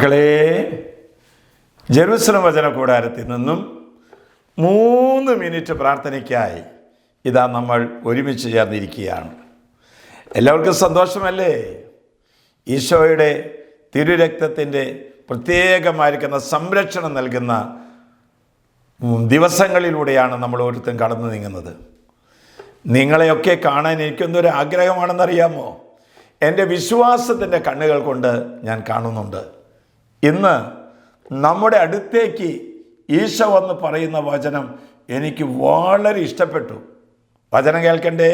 മക്കളെ, ജെറുസലം വചന കൂടാരത്തിൽ നിന്നും 3 മിനിറ്റ് പ്രാർത്ഥനയ്ക്കായി ഇതാ നമ്മൾ ഒരുമിച്ച് ചേർന്നിരിക്കുകയാണ്. എല്ലാവർക്കും സന്തോഷമല്ലേ? ഈശോയുടെ തിരുരക്തത്തിൻ്റെ പ്രത്യേകമായിരിക്കുന്ന സംരക്ഷണം നൽകുന്ന ദിവസങ്ങളിലൂടെയാണ് നമ്മൾ ഓരോരുത്തരും കടന്നു നീങ്ങുന്നത്. നിങ്ങളെയൊക്കെ കാണാൻ എനിക്കൊന്നൊരു ആഗ്രഹമാണെന്നറിയാമോ? എൻ്റെ വിശ്വാസത്തിൻ്റെ കണ്ണുകൾ കൊണ്ട് ഞാൻ കാണുന്നുണ്ട്. ഇന്ന് നമ്മുടെ അടുത്തേക്ക് ഈശോ വന്ന് പറയുന്ന വചനം എനിക്ക് വളരെ ഇഷ്ടപ്പെട്ടു. വചനം കേൾക്കണ്ടേ?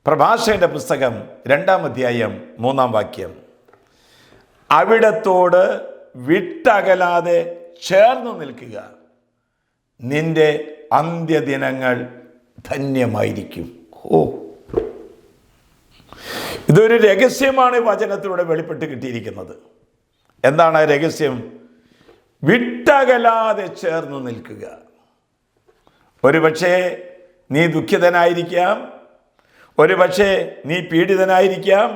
പ്രഭാഷകന്റെ പുസ്തകം 2-ാം അധ്യായം 3-ാം വാക്യം. അവിടത്തോട് വിട്ടകലാതെ ചേർന്ന് നിൽക്കുക, നിന്റെ അന്ത്യദിനങ്ങൾ ധന്യമായിരിക്കും. ഇതൊരു രഹസ്യമാണ് വചനത്തിലൂടെ വെളിപ്പെട്ട് കിട്ടിയിരിക്കുന്നത്. എന്താണ് രഹസ്യം? വിട്ടകലാതെ ചേർന്ന് നിൽക്കുക. ഒരുപക്ഷെ നീ ദുഃഖിതനായിരിക്കാം, ഒരുപക്ഷെ നീ പീഡിതനായിരിക്കാം,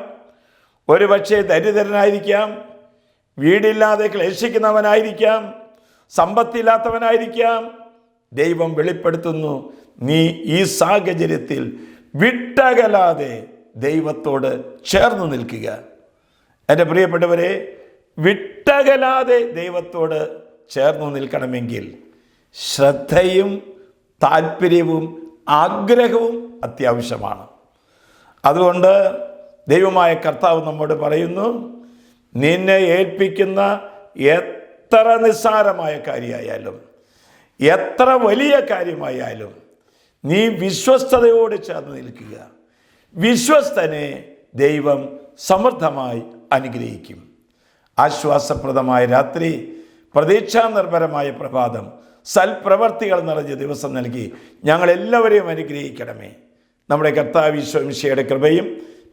ഒരുപക്ഷെ ദരിദ്രനായിരിക്കാം, വീടില്ലാതെ ക്ലേശിക്കുന്നവനായിരിക്കാം, സമ്പത്തില്ലാത്തവനായിരിക്കാം. ദൈവം വെളിപ്പെടുത്തുന്നു, നീ ഈ സാഹചര്യത്തിൽ വിട്ടകലാതെ ദൈവത്തോട് ചേർന്ന് നിൽക്കുക. എൻ്റെ പ്രിയപ്പെട്ടവരെ, വിട്ടകലാതെ ദൈവത്തോട് ചേർന്ന് നിൽക്കണമെങ്കിൽ ശ്രദ്ധയും താല്പര്യവും ആഗ്രഹവും അത്യാവശ്യമാണ്. അതുകൊണ്ട് ദൈവമായ കർത്താവ് നമ്മോട് പറയുന്നു, നിന്നെ ഏൽപ്പിക്കുന്ന എത്ര നിസ്സാരമായ കാര്യമായാലും, എത്ര വലിയ കാര്യമായാലും നീ വിശ്വസ്തയോട് ചേർന്ന് നിൽക്കുക. വിശ്വസ്തനെ ദൈവം സമൃദ്ധമായി അനുഗ്രഹിക്കും. ആശ്വാസപ്രദമായ രാത്രി, പ്രതീക്ഷാനിർഭരമായ പ്രഭാതം, സൽപ്രവർത്തികൾ നിറഞ്ഞ ദിവസം നൽകി ഞങ്ങളെല്ലാവരെയും അനുഗ്രഹിക്കണമേ. നമ്മുടെ കർത്താവ് ഈശോ മിശിഹായുടെ കൃപയും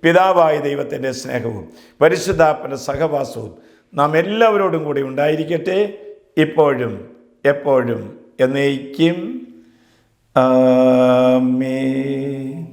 പിതാവായ ദൈവത്തിൻ്റെ സ്നേഹവും പരിശുദ്ധാത്മന്റെ സഹവാസവും നാം എല്ലാവരോടും കൂടി ഉണ്ടായിരിക്കട്ടെ, ഇപ്പോഴും എപ്പോഴും എന്നേക്കും. ആമേൻ.